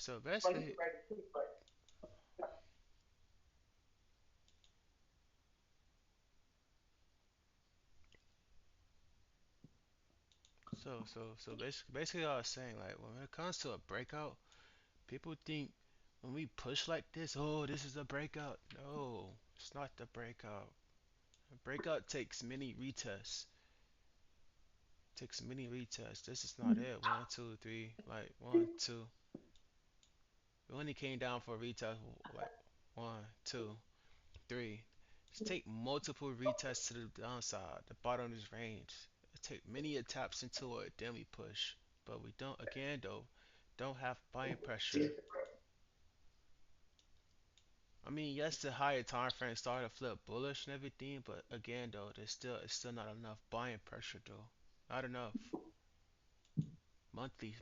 So basically, basically, I was saying like when it comes to a breakout, people think when we push like this, oh, this is a breakout. No, it's not the breakout. A breakout takes many retests. Takes many retests. This is not it. One, two, three. Like one, two. We only came down for a retest. Like one, two, three. Just take multiple retests to the downside, the bottom of this range. Take many taps into it, then we push. But we don't, again though, don't have buying pressure. I mean, yes, the higher time frame started to flip bullish and everything, but again though, it's still not enough buying pressure though. Not enough. Monthly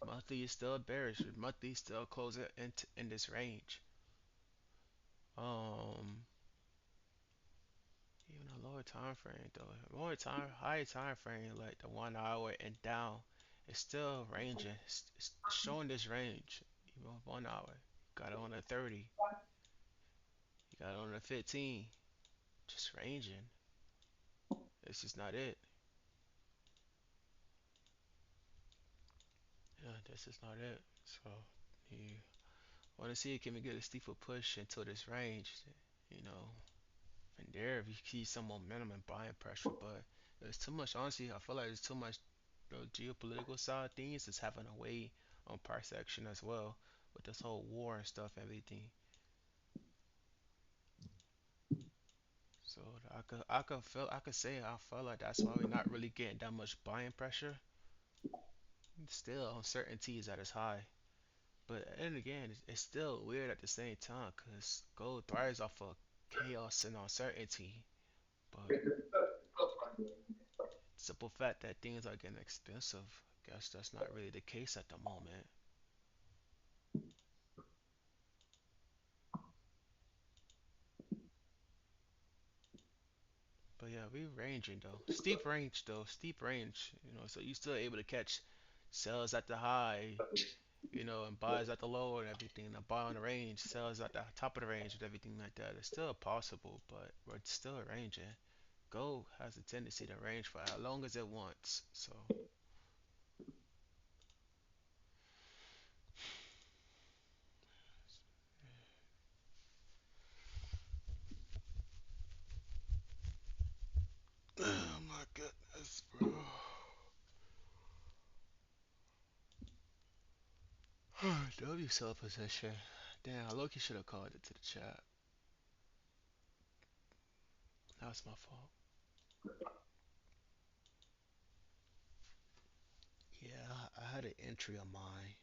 is still bearish. Monthly still closing in this range. Um, Even a lower time frame though. Higher time frame like the 1 hour and down, it's still ranging. It's showing this range. Even 1 hour, got it on the 30, you got it on the 15, just ranging. This is not it. Yeah, this is not it. So you want to see can we get a steeper push into this range? You know, from there we see some momentum and buying pressure, but there's too much. Honestly, I feel like there's too much the geopolitical side of things is having a way on price action as well with this whole war and stuff, everything. So I could say I feel like that's why we're not really getting that much buying pressure. Still, uncertainty is at its high. But and again, it's still weird at the same time because gold thrives off of chaos and uncertainty. But simple fact that things are getting expensive, guess that's not really the case at the moment. But yeah, we ranging though. Steep range though, steep range. So you still able to catch sells at the high, and buys at the low and everything. And buy on the range, sells at the top of the range and everything like that. It's still possible, but we're still ranging. Gold has a tendency to range for as long as it wants. So, oh my goodness, bro. W sell position. Damn, I low-key should have called it to the chat. That was my fault. Yeah, I had an entry on mine.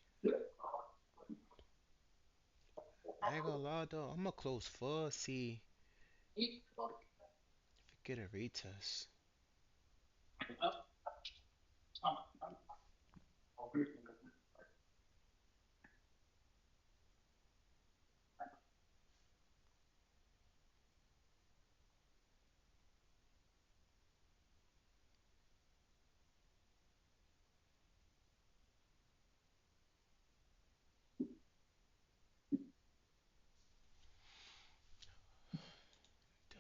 I ain't gonna lie though, I'm gonna close full. See if we get a retest.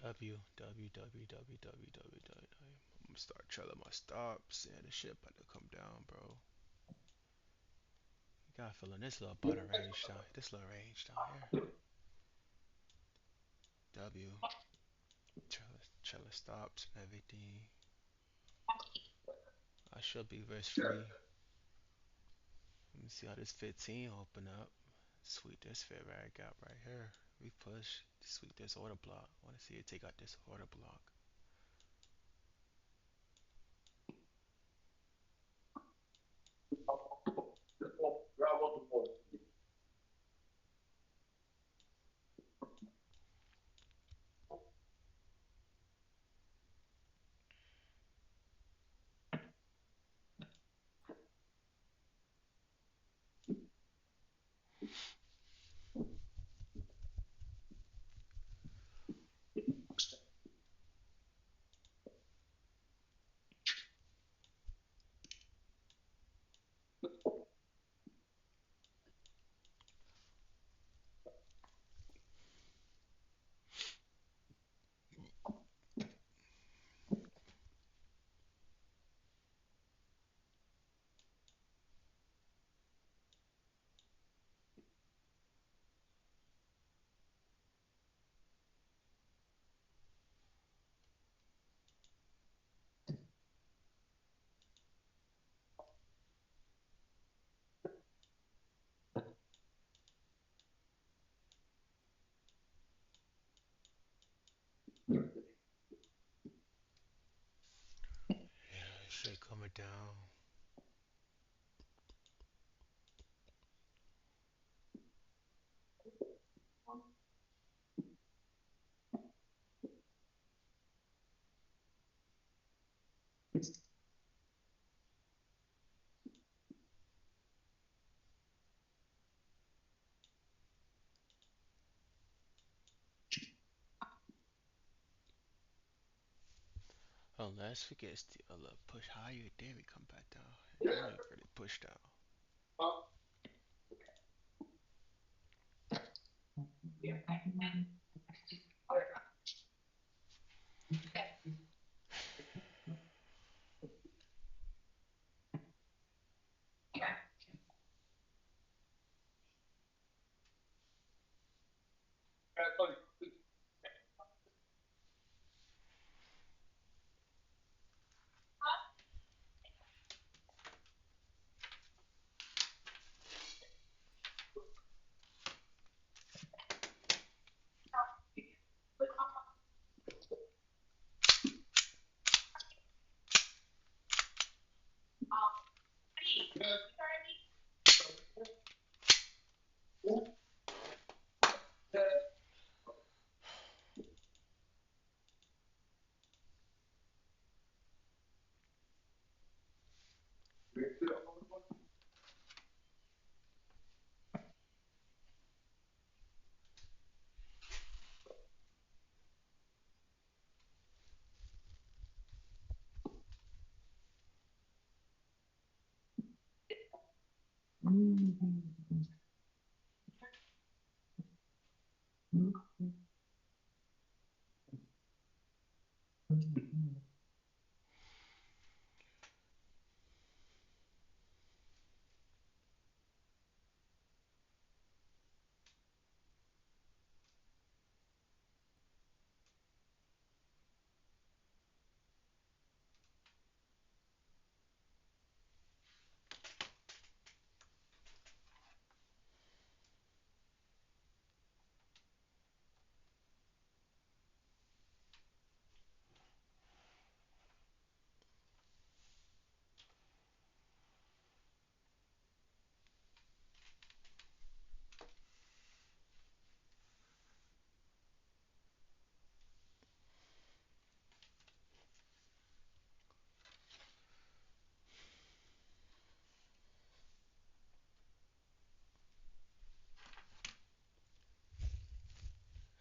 W. I'm gonna start trailing my stops and the shit about to come down, bro. You got feeling this little bottom range down, this little range down here. W. Trailing stops and everything. I should be risk free. Let me see how this 15 open up. Sweep this fair value gap right here. We push. Sweep this order block. I want to see it take out this order block. Shit coming down. Unless we get a little push higher, then we come back down. And then we really push down.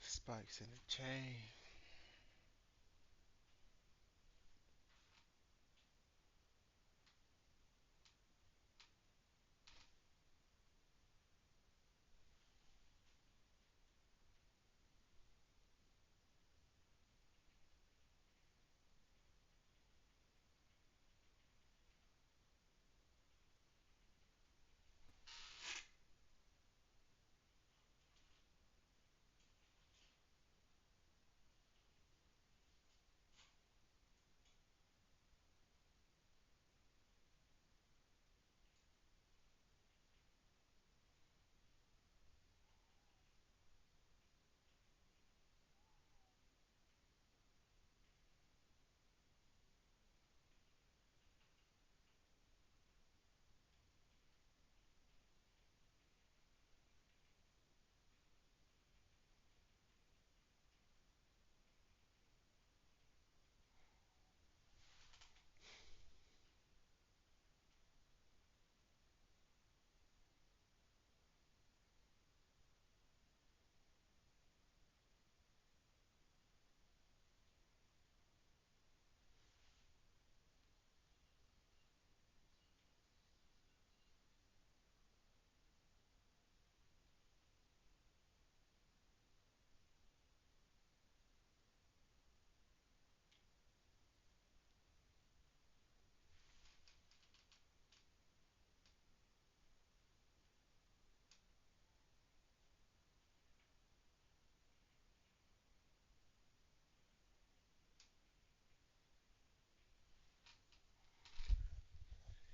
Spikes in the chain.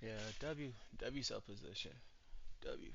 Yeah, W sell position. W.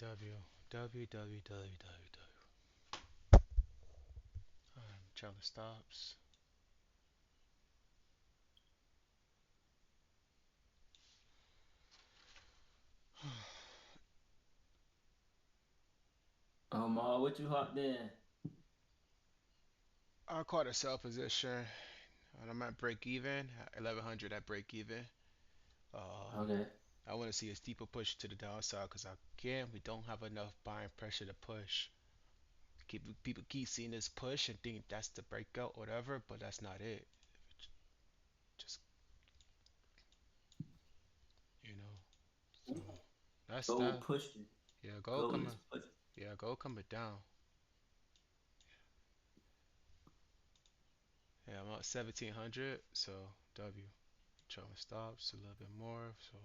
W, W, W, W, W, W. Trailing stops. What you hot then? I caught a sell position, and I'm at break even, 1100 at break even. Um, Okay. I want to see a steeper push to the downside because again, we don't have enough buying pressure to push. People keep seeing this push and think that's the breakout, whatever, but that's not it. Just you know, so that's Gold that. pushed it. Yeah, go Gold coming. is pushing. Yeah, go coming down. Yeah, I'm at 1700, so W. Trailing stops a little bit more, so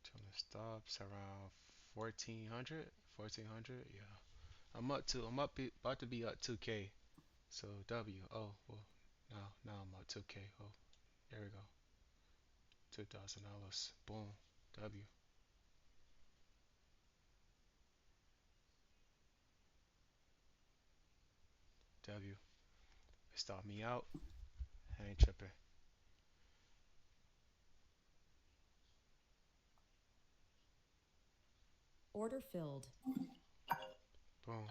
trailing stops around 1400, 1400. Yeah, I'm up, about to be at 2K. So W. Oh, well, now I'm at 2K. Oh, there we go. $2,000. Boom. W. W. Stop me out. I ain't tripping. Order filled. Boom. All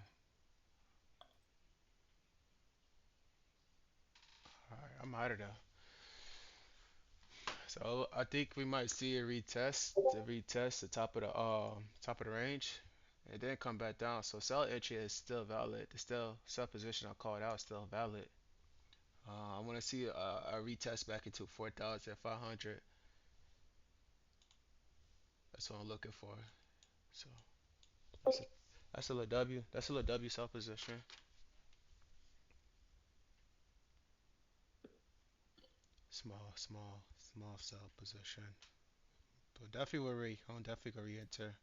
right, I'm out of there. So I think we might see a retest the top of the range, and then come back down. So sell entry is still valid. The still sell position I called out is still valid. I want to see a retest back into 4,500. That's what I'm looking for. So that's a, that's a little W. That's a little W sell position. Small sell position. But definitely I'm definitely gonna re-enter.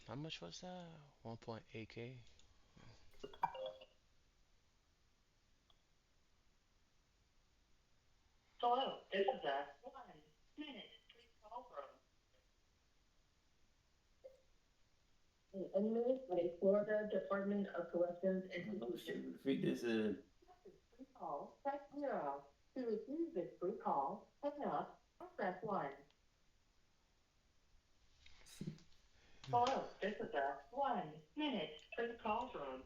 How much was that? 1.8K. Hello, this is a 1 minute free call from the Administrative Florida Department of Corrections and Oh shit, Institutions. repeat this. Free call, press 0. To receive this free call, hang up or press 1. Hello, this is a 1 minute free call from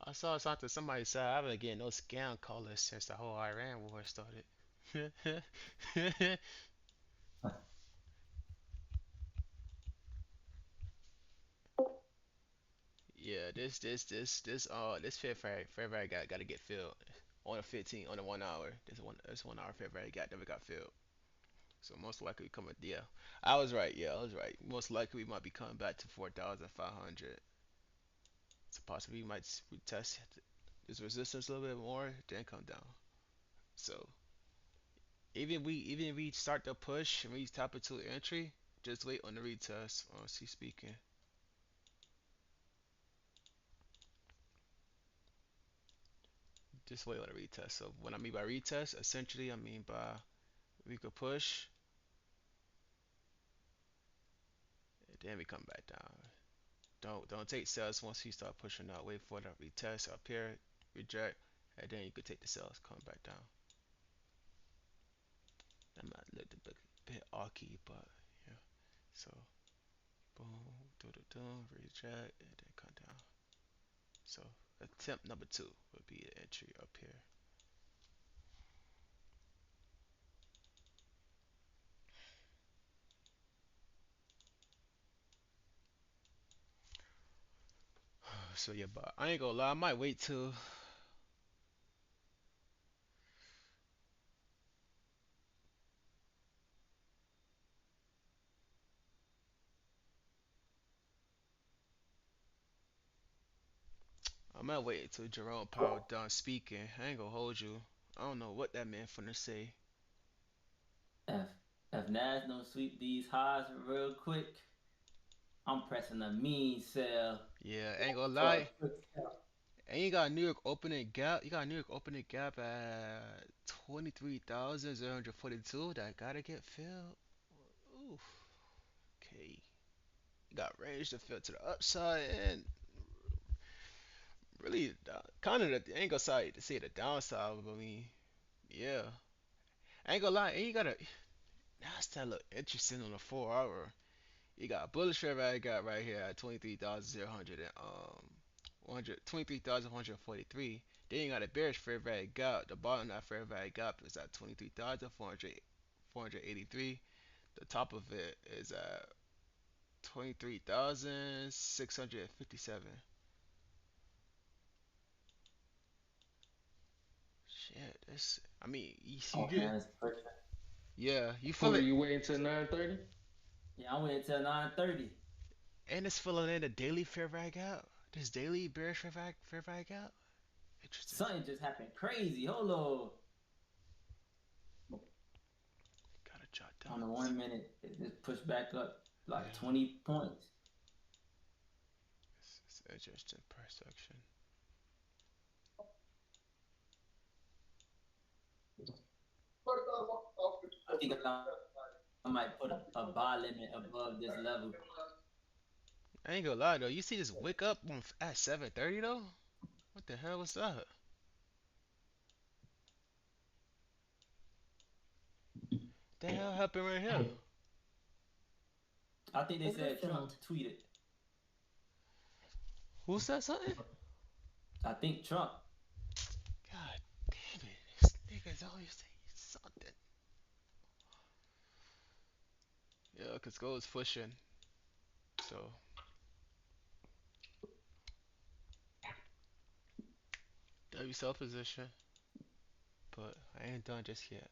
I saw something somebody said I've been getting no scam callers since the whole Iran war started. Yeah, this February gotta get filled on the 15 on the 1 hour. This 1 hour February never got filled. So most likely we coming. Yeah, I was right. Yeah, I was right. Most likely we might be coming back to 4,500. So possibly we might retest this resistance a little bit more, then come down. So even if we start the push and we tap into entry, just wait on the retest. Honestly speaking, just wait on the retest. So when I mean by retest, essentially I mean by we could push and then we come back down. Don't take sales once you start pushing out. Wait for the retest up here, reject, and then you could take the sales, come back down. That might look a bit arky, but yeah. So boom, do, reject, and then come down. So attempt number two would be the entry up here. So yeah, but I ain't gonna lie, I might wait till I'm gonna wait until Jerome Powell done speaking. I ain't gonna hold you. I don't know what that man finna say. If if Nas don't sweep these highs real quick, I'm pressing a mean sell Yeah, I ain't gonna for a lie. quick sell. And you got New York opening gap. You got New York opening gap at 23,042. That gotta get filled. Oof. Okay. You got range to fill to the upside and really kind of the ain't gonna say the downside, but I mean, yeah. I ain't gonna lie. And you gotta. That's that look interesting on the 4 hour. You got bullish fair value gap right here at 23,000 and 23,143. Then you got a bearish fair value gap. The bottom of that fair value gap is at 23,483. The top of it is at 23,657. Shit, this. I mean, you Oh, get. Nas pushing. Yeah, you feel Who are it, you waiting till 9:30? Yeah, I waiting till 9:30. and it's filling in the daily fair value gap. This daily bearish fair value gap. Interesting. Something just happened crazy. Hold on. Gotta jot On the down. 1 minute, it just pushed back up like Yeah, 20 points. it's interesting perception. I think I might put a buy limit above this level. I ain't gonna lie though. You see this wick up at 7:30 though? What the hell was that? The hell happened right here? I think they Order said Trump filled. tweeted. Who said something? I think Trump. God damn it! This nigga's always saying something. Yeah, cause gold's pushing. So W sell position, but I ain't done just yet.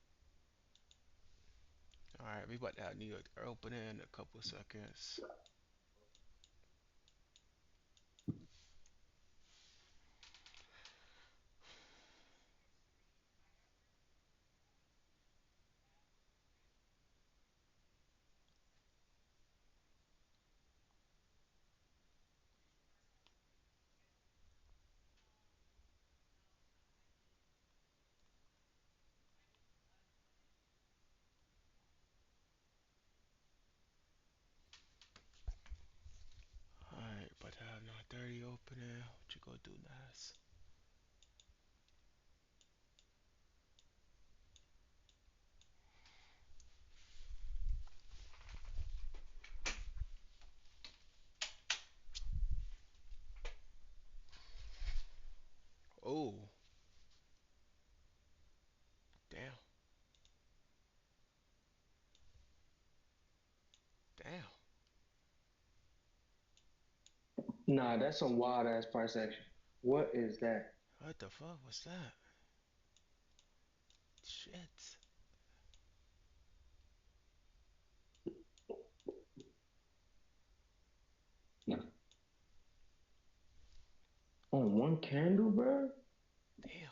All right, we about to have New York open in a couple seconds. All right, about to have 9:30 opening. What you gonna do, Nas? Oh, damn, damn. Nah, that's some wild ass price action. What is that? What the fuck was that? Shit. On one candle, bro? Damn.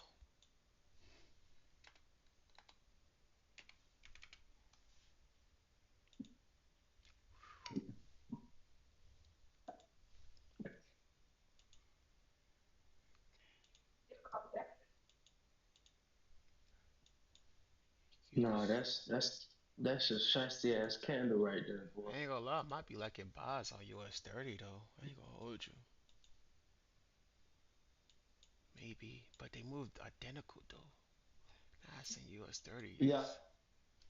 Nah, Use. that's a shysty ass candle right there, boy. I ain't gonna lie, I might be liking buys on US 30 though. I ain't gonna hold you. Maybe. But they moved identical though. I seen US Yeah, 30s.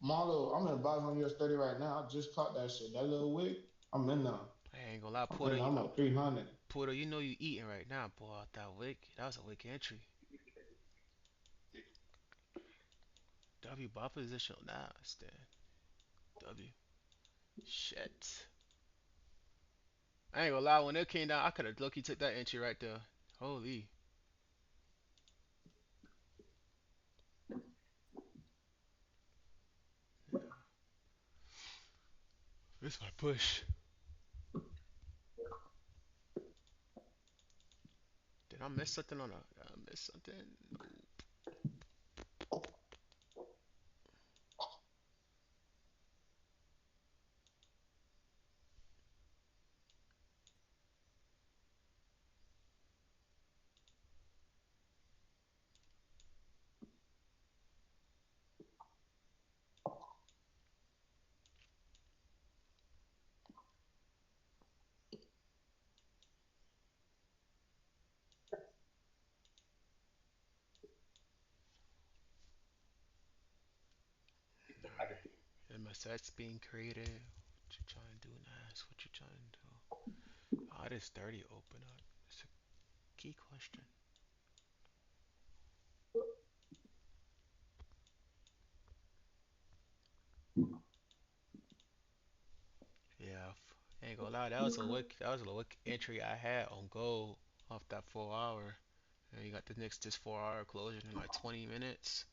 Marlo, I'm in buys on US 30 right now. I just caught that shit. That little wick, I'm in there. I ain't gonna lie, I'm in there. I'm at 300. Porter, you know you eating right now, boy, out that wick. That was a wick entry. W buy position on that. Stand. W. Shit. I ain't gonna lie, when it came down, I could have lucky took that entry right there. Holy. Yeah. This my push. Did I miss something on a? Did I miss something? No. Alright. My sets being created. What you trying to do, Nas? What you trying to do? How does 30 open up? It's a key question. Yeah, ain't gonna lie. That was a low entry I had on gold off that 4 hour. And you got the next this 4 hour closure in like 20 minutes.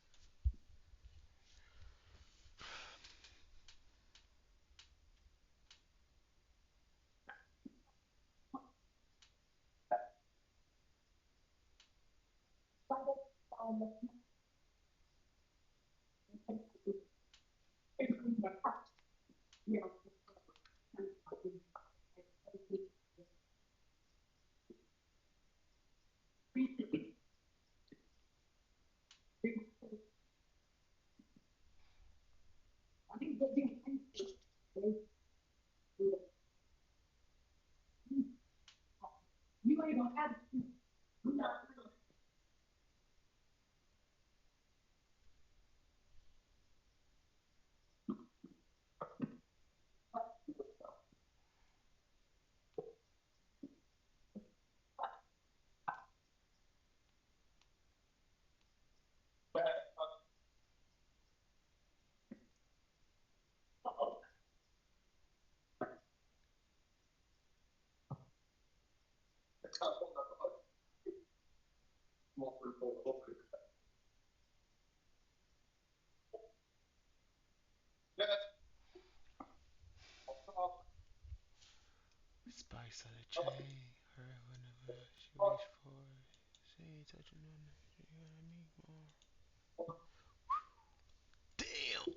Spice on the chain. Her whenever she reach for it. She ain't touching on it. You gotta meet more. Damn!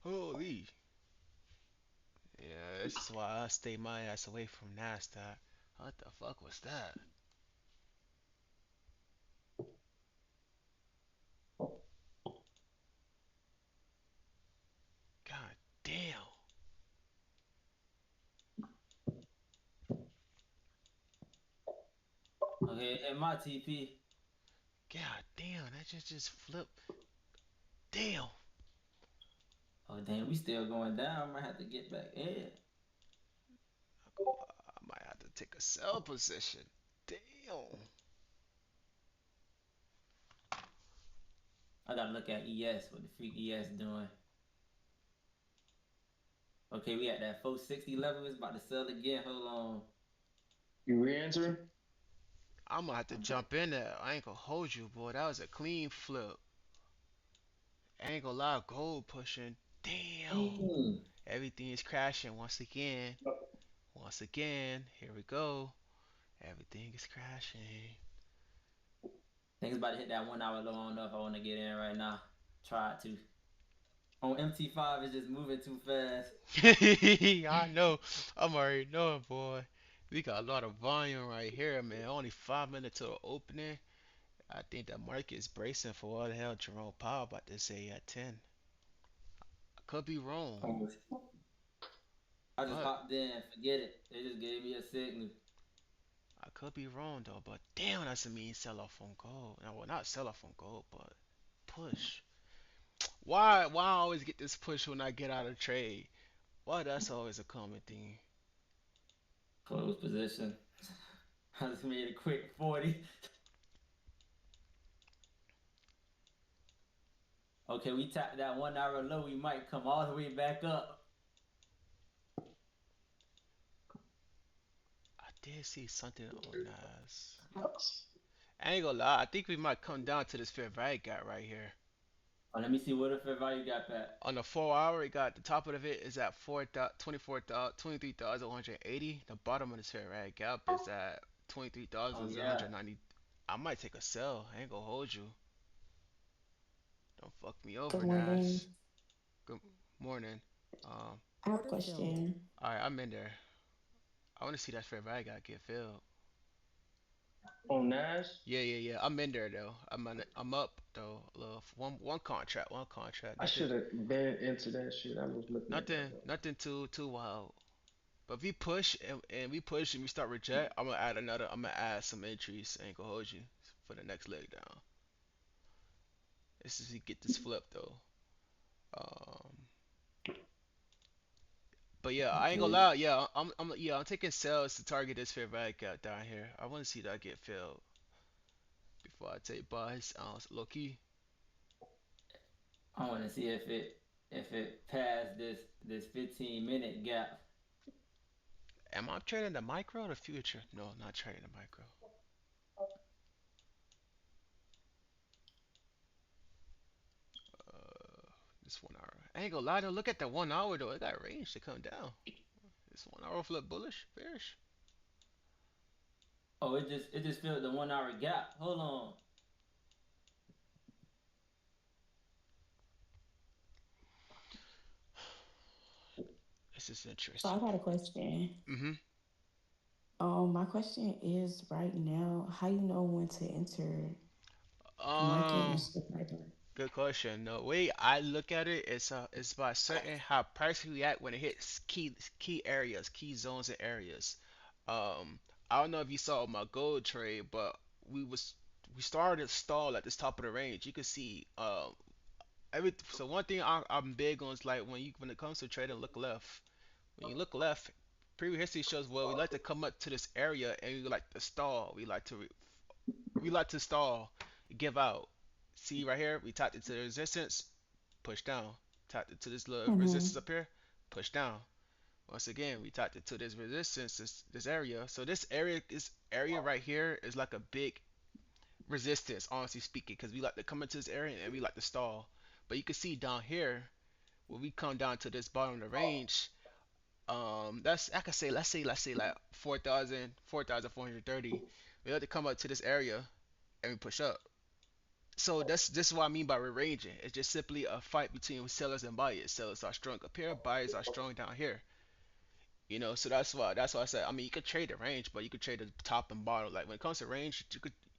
Holy! Yeah, this is why I stay my ass away from NASDAQ. What the fuck was that? God damn! Okay, and my TP. God damn! That just flipped. Damn! Oh damn, we still going down. Might have to get back in. I might have to take a sell position. Damn! I gotta look at ES. What the freak ES doing? Okay, we at that 460 level. It's about to sell again. Hold on. You re-enter? I'm gonna have to jump in there. I ain't gonna hold you, boy. That was a clean flip. I ain't gonna lie, gold pushing. Damn. Dang. Everything is crashing once again. Once again, here we go. Everything is crashing. Think it's about to hit that 1 hour low. I don't know if I want to get in right now. Try to. On MT5, it's just moving too fast. I know. I'm already knowing, boy. We got a lot of volume right here, man. Only 5 minutes to the opening. I think the market's bracing for what the hell Jerome Powell about to say at 10. I could be wrong, I just but hopped in. Forget it. They just gave me a signal. I could be wrong though. But damn, that's a mean sell off on gold. No, well, not sell off on gold, but push. Why I always get this push when I get out of trade? Why that's always a common thing. Close position. I just made a quick 40. Okay, we tapped that 1 hour low. We might come all the way back up. I did see something on Nas. I ain't gonna lie. I think we might come down to this fair value gap right here. Oh, let me see what the fair value got back. On the 4 hour, it got the top of it is at 23,180. The bottom of the fair value gap is at Oh yeah. 23,190. I might take a sell. I ain't gonna hold you. Don't fuck me Good over, morning. Nas. Good morning. Um, I have a Order filled. question. alright, I'm in there. I want to see that fair value gap get filled. On Nash, Yeah. I'm in there though. I'm up though. A little one contract, one contract. I should have been into that shit. I was looking at that. Nothing too wild. But if we push and we push and we start reject, I'm gonna add another. I'm gonna add some entries. I ain't gonna hold you for the next leg down. This is to get this flip though. Um, but yeah, I ain't gonna Okay. lie. Yeah, I'm taking sales to target this fair value gap down here. I want to see that get filled before I take buys. Low key. I want to see if it passed this 15-minute gap. Am I trading the micro or the future? No, not trading the micro. Uh, this 1 hour. I ain't gonna lie though. Look at the 1 hour though. It got range to come down. This 1 hour flip bullish, bearish. Oh, it just filled the 1 hour gap. Hold on. This is So I interesting. got a question. Mhm. My question is right now, how you know when to enter the market and Um, stuff like that? Good question. The way I look at it is it's by certain how price react when it hits key areas, key zones and areas. Um, I don't know if you saw my gold trade, but we started to stall at this top of the range. You can see so one thing I'm big on is like when it comes to trading, look left. When you look left, previous history shows well we like to come up to this area and we like to stall. We like to stall, give out. See right here, we tapped into the resistance, push down. Tapped into this little Mm-hmm. resistance up here, push down. Once again, we tapped into this resistance, this area. So this area right here is like a big resistance, honestly speaking, because we like to come into this area and we like to stall. But you can see down here, when we come down to this bottom of the range, that's I could say let's say like 4,430. We have to come up to this area and we push up. So that's this is what I mean by rearranging. It's just simply a fight between sellers and buyers. Sellers are strong up here, buyers are strong down here. So that's why I said I mean you could trade the range, but you could trade the top and bottom. Like when it comes to range,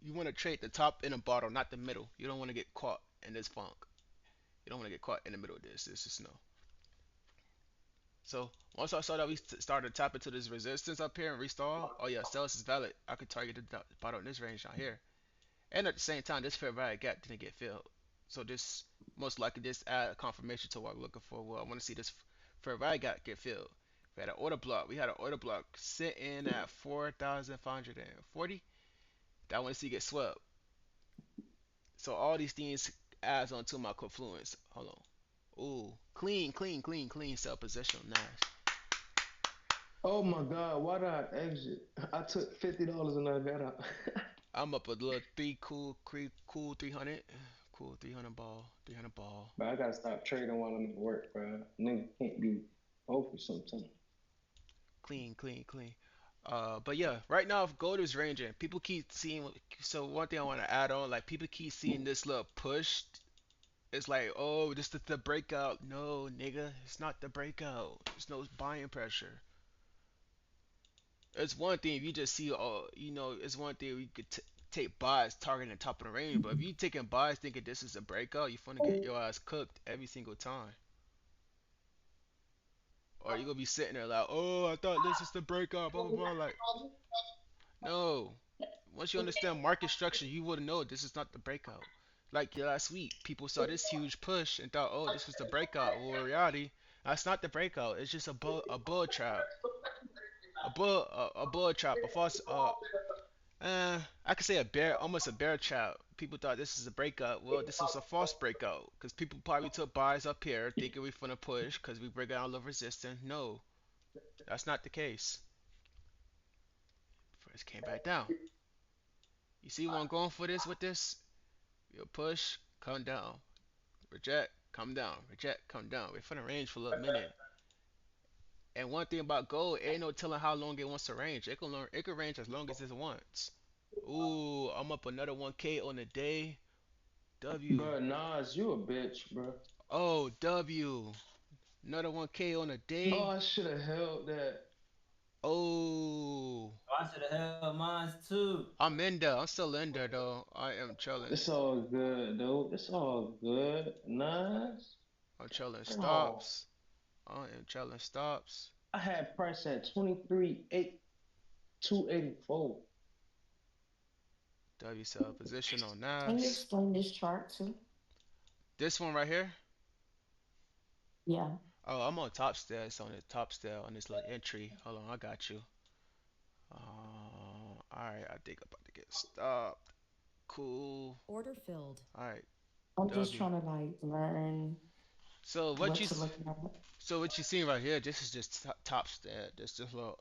you want to trade the top and the bottom, not the middle. You don't want to get caught in this funk. You don't want to get caught in the middle of this. This is no. So once I saw that we started to tap into this resistance up here and restall, oh yeah, sellers is valid. I could target the bottom of this range down here. And at the same time, this fair value gap didn't get filled. So this most likely this add confirmation to what we're looking for. Well, I want to see this fair value gap get filled. We had an order block. We had an order block sitting at 4,540. That I want to see get swept. So all these things adds onto my confluence. Hold on. Ooh, clean sell position. Nice. Oh my God, why did I exit? I took $50 and I got out. I'm up a little cool 300. Cool 300 ball. 300 ball. But I gotta stop trading while I'm at work, bro. Nigga can't be focused sometimes. Clean. But yeah, right now if gold is ranging, people keep seeing. So one thing I want to add on, like people keep seeing this little push. It's like, oh, this is the breakout. No, nigga, it's not the breakout. There's no buying pressure. It's one thing if you just see, oh, it's one thing we could take buys targeting the top of the range. But if you taking buys thinking this is a breakout, you're gonna get your ass cooked every single time. Or you're gonna be sitting there like, oh, I thought this is the breakout, blah blah blah. Like, no. Once you understand market structure, you would know this is not the breakout. Like last week, people saw this huge push and thought, oh, this was the breakout. Well, in reality, that's not the breakout. It's just a bull trap, a bull trap, a false. I could say a bear, almost a bear trap. People thought this is a breakout. Well, this was a false breakout because people probably took buys up here thinking we're gonna push because we break out of resistance. No, that's not the case. First came back down. You see where I'm going for this with this? You push, come down. reject, come down, reject, come down. We're finna range for a little minute. And one thing about gold, ain't no telling how long it wants to range. It can range as long as it wants. Ooh, I'm up another 1K on the day. W. Bro, Nas, you a bitch, bro. Oh, W. Another 1K on the Oh, day. I should have held that. Oh, Oh, I should have held mine too. I'm in there. I'm still in there though. I am chilling. It's all good, dude. It's all good. Nas. I'm chilling Oh, stops. I am chilling stops. I had price at 23,284. W sell position on Can you Nas. explain this chart too? This one right here. Yeah. Oh, I'm on top stairs. It's on the top stair on this little entry. Hold on, I got you. Alright, I think I'm about to get stopped. Cool. Order filled. Alright, I'm just W. trying to like learn So what what you to look at. so what you seeing right here? This is just top step. This little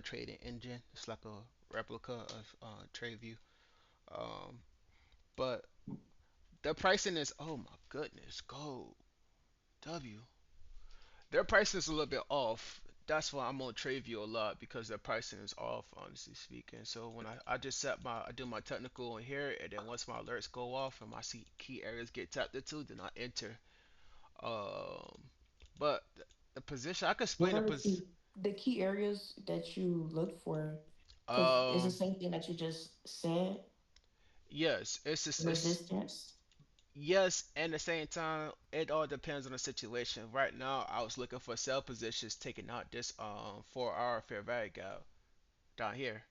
trading engine. It's like a replica of TradeView. Um, but the pricing is, oh my goodness, gold W. Their pricing is a little bit off. That's why I'm on TradeView a lot because their pricing is off, honestly speaking. So when I just I do my technical in here, and then once my alerts go off and my see key areas get tapped into, then I enter. Um, but the position I could What explain are the key areas that you look for? Because it's the um same thing that you just said, yes, it's resistance. yes, and at the same time it all depends on the situation. Right now I was looking for sell positions taking out this 4 hour fair value gap down here.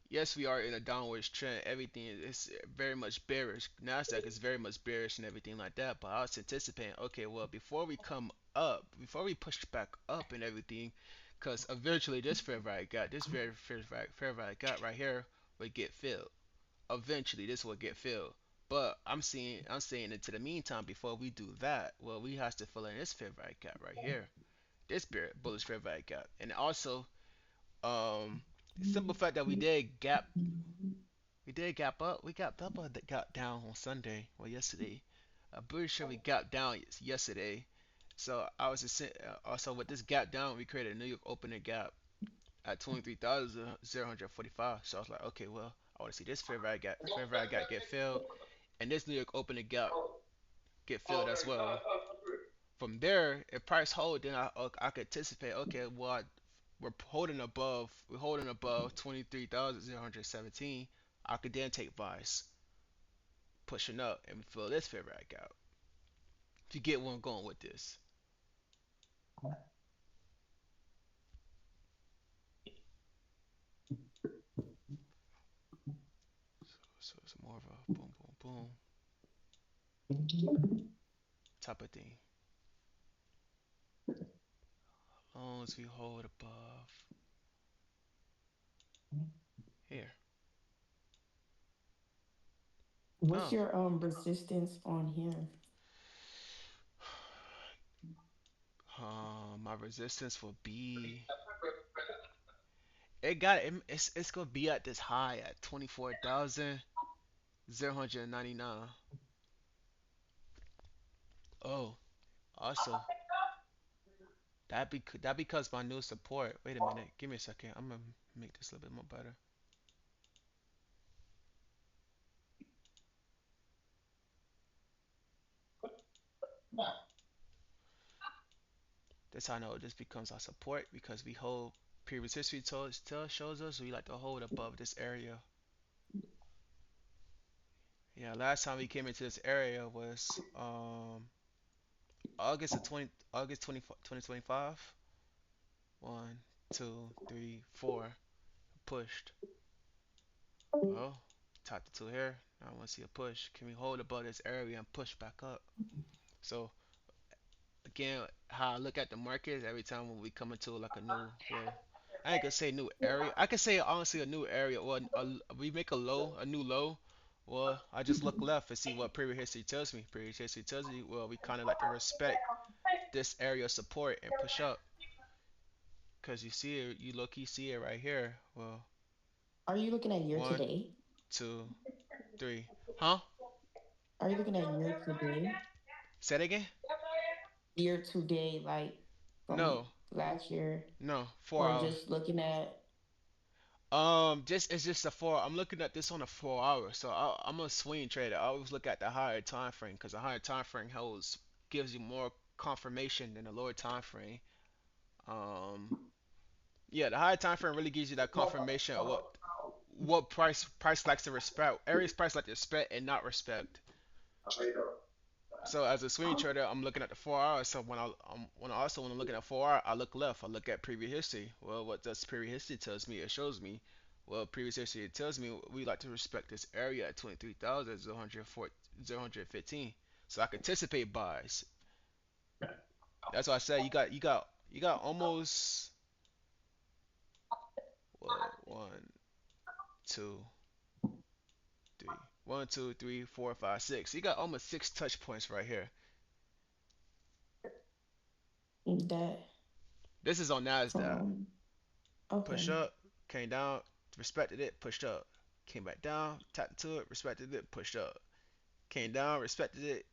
Yes, we are in a downwards trend. Everything is very much bearish. Nasdaq is very much bearish and everything like that. But I was anticipating, okay, well, before we come up, before we push back up and everything, because eventually this fair value gap, this very fair value gap right here will get filled. Eventually, this will get filled. But I'm saying into the meantime, before we do that, well, we have to fill in this fair value gap right here, this bullish fair value gap, and also um, the simple fact that we did gap up. We gapped up or got down on Sunday or yesterday. I'm pretty sure we gapped down yesterday. So I was just also with this gap down, we created a New York opening gap at 23,045. So I was like, okay, well, I want to see this fair value gap get filled, and this New York opening gap get filled as well. From there, if price hold, then I could anticipate. Okay, well, we're holding above 23,017. I could then take buys, pushing up and fill this fair back out. If you get where I'm going with this, so it's more of a boom, boom, boom type of thing. As long as we hold above here. What's Oh, your resistance on here? my resistance will be. It got it's gonna be at this high at 24,099. Oh, also that because my new support. Wait a minute, give me a second. I'm gonna make this a little bit more better. That's how I know this becomes our support because we hold previous history shows us we like to hold above this area. Yeah, last time we came into this area was August 20, 2025. One, two, three, four. Pushed. Well, top the two here. Now I want to see a push. Can we hold above this area and push back up? So again, how I look at the market every time when we come into like a new, well, I ain't gonna say new area. I can say honestly a new area or we make a new low. Well, I just look left and see what previous history tells me. Previous history tells me, well, we kind of like to respect this area of support and push up. Cause you see it, you low key see it right here. Well, Are you looking at year to one, date? two, three. Huh? Are you looking at year to day? Say that again. Year to day, like from No, last year, no, four or hour. just looking at? Just it's just a four. I'm looking at this on a 4 hour, so I'm a swing trader. I always look at the higher time frame because the higher time frame holds gives you more confirmation than the lower time frame. Um, yeah, the higher time frame really gives you that confirmation of what price likes to respect. Areas price like to respect and not respect. So as a swing trader, I'm looking at the 4 hours. So when I also when I'm looking at 4 hour, I look left. I look at previous history. Well, what does previous history tells me? It shows me. Well, previous history it tells me we like to respect this area at 23,015. So I can anticipate buys. That's why I said you got almost well 1, 2, 3, 4, 5, 6. You got almost 6 touch points right here. That This is on Nasdaq. from Push okay. up, came down, respected it, pushed up. Came back down, tapped into it, respected it, pushed up. Came down, respected it,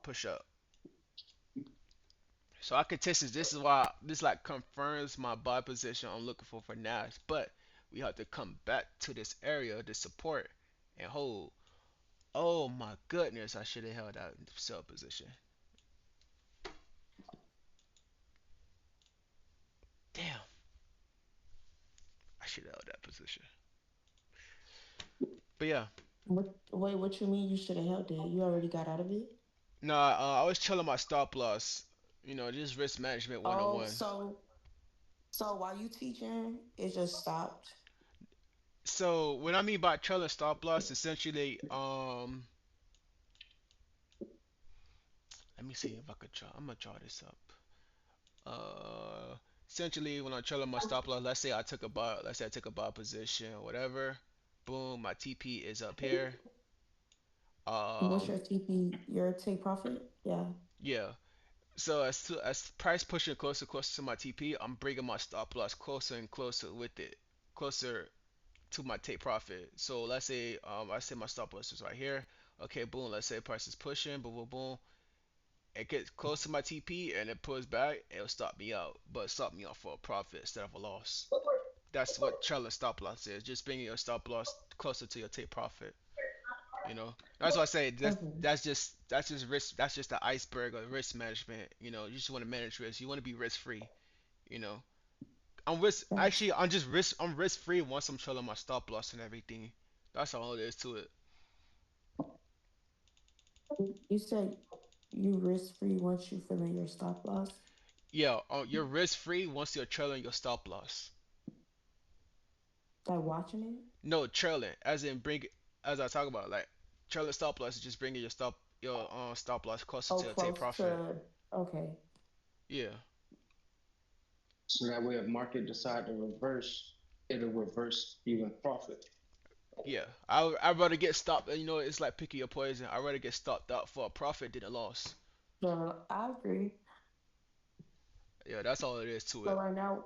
push up. So I could test this. This is why this like confirms my buy position I'm looking for Nas. But we have to come back to this area, this support, and hold. Oh my goodness, I should have held that sell position. Damn, I should have held that position. But yeah, What? Wait, what you mean? You should have held it. You already got out of it. nah, I was chilling my stop loss. Just risk management Oh, 101. so while you teaching, it just stopped. So what I mean by trailing stop loss, essentially, let me see if I could draw. I'm gonna draw this up. Uh, Essentially, when I'm trailing my stop loss, let's say I took a buy position or whatever. Boom, my TP is up here. What's Um, your TP? Your take profit? Yeah. yeah. So as price pushing closer to my TP, I'm bringing my stop loss closer and closer with it, closer to my take profit. So I say my stop loss is right here. Okay, boom. Let's say price is pushing, boom, boom, boom. It gets close to my TP and it pulls back. It'll stop me out, but stop me out for a profit instead of a loss. That's what trailing stop loss is. Just bringing your stop loss closer to your take profit. That's why I say Okay. that's just risk. That's just the iceberg of risk management. You just want to manage risk. You want to be risk free. You know, I'm risk. Thanks. Actually, I'm just risk. I'm risk free once I'm trailing my stop loss and everything. That's all it is to it. You said you risk free once you fill in your stop loss. Yeah, you're risk free once you're trailing your stop loss. Like watching it. No, trailing, as in as I talk about, like trailing stop loss is just bringing your stop loss closer Oh, to your take close profit. to. Okay. Yeah, So that way, if market decide to reverse, it'll reverse you in profit. yeah. I'd rather get stopped. It's like picking your poison. I'd rather get stopped out for a profit than a loss. So I agree. Yeah, that's all it is to So it. right now,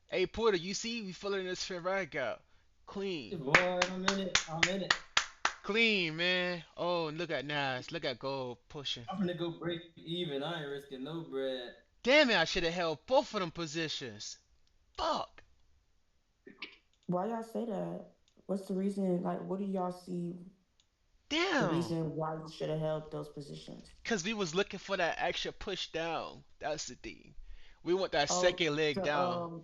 Hey Porter, you see we filling this fair rag out. Clean. Boy, I'm in it. I'm in it. Clean, man. Oh, and look at Nas. Look at gold pushing. I'm gonna go break even. I ain't risking no bread. Damn it, I should have held both of them positions. Fuck. why y'all say that? What's the reason? Like, what do y'all see the Damn. reason why you should have held those positions? Cause we was looking for that extra push down. That's the thing. We want that Oh, second leg the down.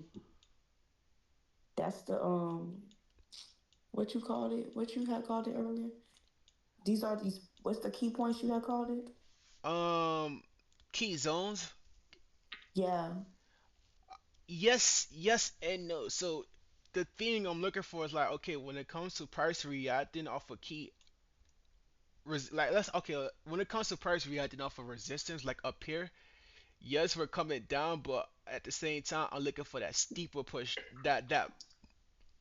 that's the what you called it? What you had called it earlier? These are these. What's the key points you had called it? Um, Key zones. Yeah. Yes, yes, and no. So the thing I'm looking for is like, okay, when it comes to price reacting off a key, like let's okay, when it comes to price reacting off of resistance, like up here, yes, we're coming down, but at the same time, I'm looking for that steeper push, that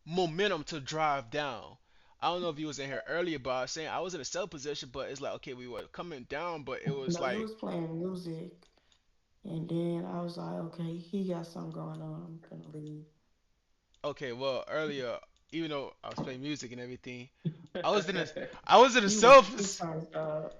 momentum to drive down. I don't know if you was in here earlier, but I was saying I was in a sell position, but it's like okay, we were coming down, but it was No, you like was playing music, and then I was like, okay, he got something going on. I'm gonna leave. okay, well earlier, even though I was playing music and everything, I was in a I was in a You was self trying to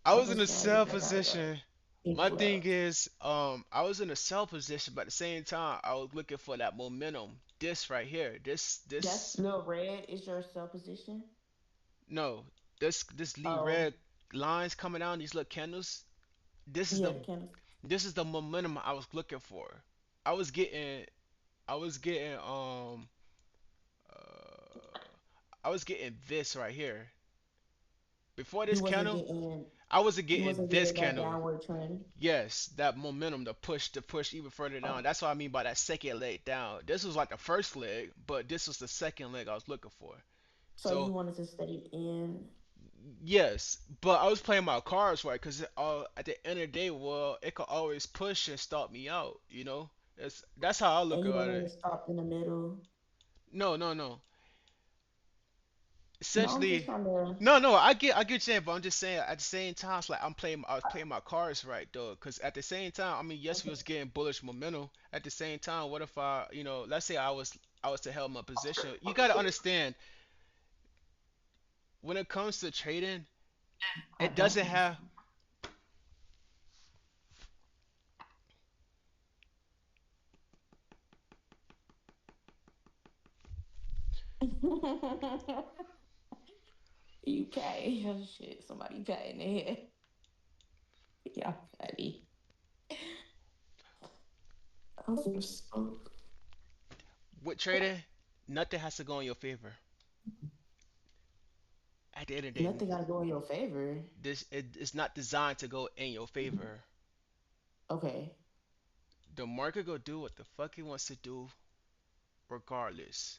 I I was in was a trying to sell get that guy position. My people thing up. is, I was in a sell position, but at the same time, I was looking for that momentum. This right here, That's this, little red is your cell position. no, this Lee Oh, red lines coming down, these little candles. This is yeah, the the candles. this is the momentum I was looking for. I was getting, I was getting, I was getting this right here. Before this You wasn't candle, getting I wasn't you getting wasn't this getting that candle. downward trend. Yes, that momentum to push even further down. Oh, That's what I mean by that second leg down. This was like the first leg, but this was the second leg I was looking for. so you So wanted to stay in. yes, but I was playing my cards right because at the end of the day, well, it could always push and stop me out. That's how I And look you at wanted to it. stop in the middle. No, no, no. No, I'm just Essentially, trying to. no. I get you saying, but I'm just saying at the same time, it's like I was playing my cards right though, because at the same time, I mean, yes, we Okay. was getting bullish momentum. At the same time, what if let's say I was to held my position. You gotta understand when it comes to trading, I it don't doesn't have. understand. You pay. Oh, shit, somebody paying it. Yeah, funny. I was just, With trading, nothing has to go in your favor. At the end of the day, nothing gotta go in your favor. it's not designed to go in your favor. Okay. The market go do what the fuck it wants to do, regardless.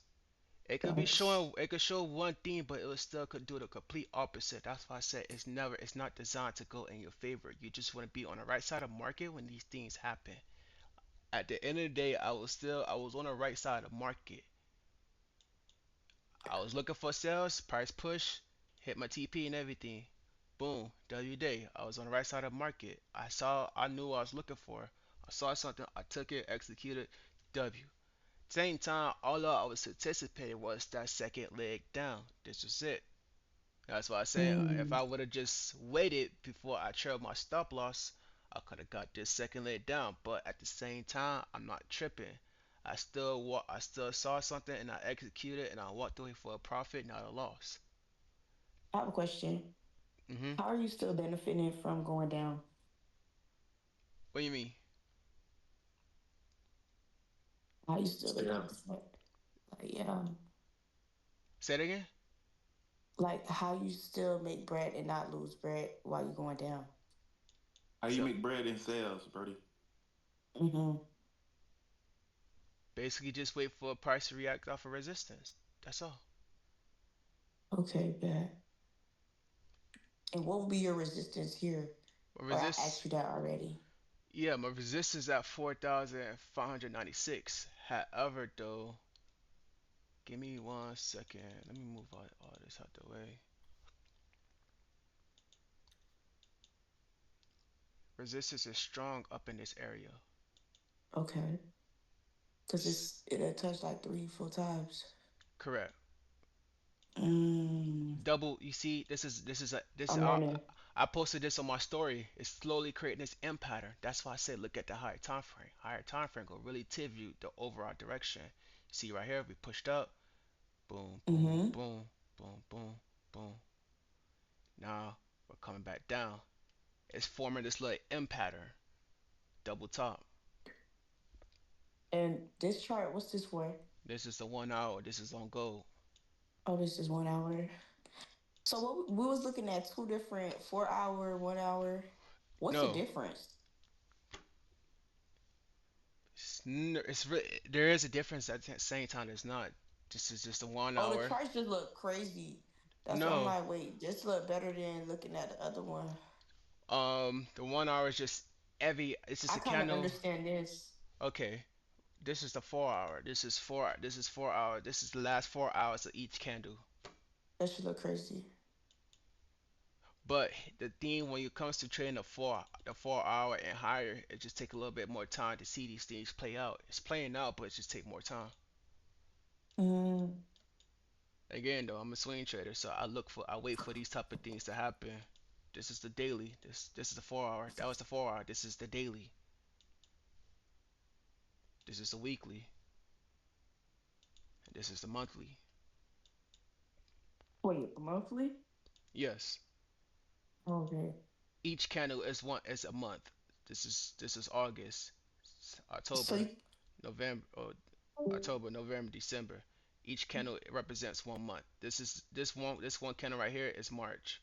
Thanks. It could show one thing, but it will still could do the complete opposite. That's why I said it's not designed to go in your favor. You just want to be on the right side of market when these things happen. At the end of the day, I was on the right side of market. I was looking for sales, price push, hit my TP and everything. Boom, W day. I was on the right side of market. I knew what I was looking for. I saw something, I took it, executed, W. Same time, all I was anticipating was that second leg down. This was it. That's why I say if Mm, I would have just waited before I trailed my stop loss, I could have got this second leg down. But at the same time, I'm not tripping. I still saw something and I executed and I walked away for a profit, not a loss. I have a question. Mhm. How are you still benefiting from going down? What do you mean? How are you still making this money? Like, yeah. Say it again. Like, how you still make bread and not lose bread while you're going down? How you So make bread in sales, Brody? Mm-hmm. basically, just wait for a price to react off of resistance. That's all. Okay, bad. And what will be your resistance here? My Or I asked resist, you that already. yeah, my resistance at 4,596. However, though, give me 1 second. Let me move all this out the way. Resistance is strong up in this area. Okay. Because it'll touch like 3, 4 times. Correct. Mm, Double. You see, this. I'm learning. I posted this on my story. It's slowly creating this M pattern. That's why I said look at the higher time frame. Higher time frame will really tell you the overall direction. See right here, we pushed up. Boom, boom, Mm-hmm. boom, boom, boom, boom. Now we're coming back down. It's forming this little M pattern. Double top. And this chart, what's this for? This is the 1 hour. This is on gold. Oh, this is 1 hour. So what we was looking at two different 4 hour, 1 hour. What's the No, difference? there is a difference at the same time. There's not. This is just a one Oh, the hour. charts just look crazy. That's why I'm No, like, wait, this look better than looking at the other one. the 1 hour is just it's just I a kind of candle. understand this. Okay, this is the 4 hour. This is 4 hour. This is the last 4 hours of each candle. That should look crazy. But the thing when it comes to trading the 4 hour and higher, it just take a little bit more time to see these things play out. It's playing out, but it just take more time. Mm. Again, though, I'm a swing trader, so I wait for these type of things to happen. This is the daily. This is the 4 hour. That was the 4 hour. This is the daily. This is the weekly. And this is the monthly. Wait, monthly? Yes, Okay. each candle is a month. This is August, So October, you, November, or October, November, December. Each candle represents one month. This one candle right here is March,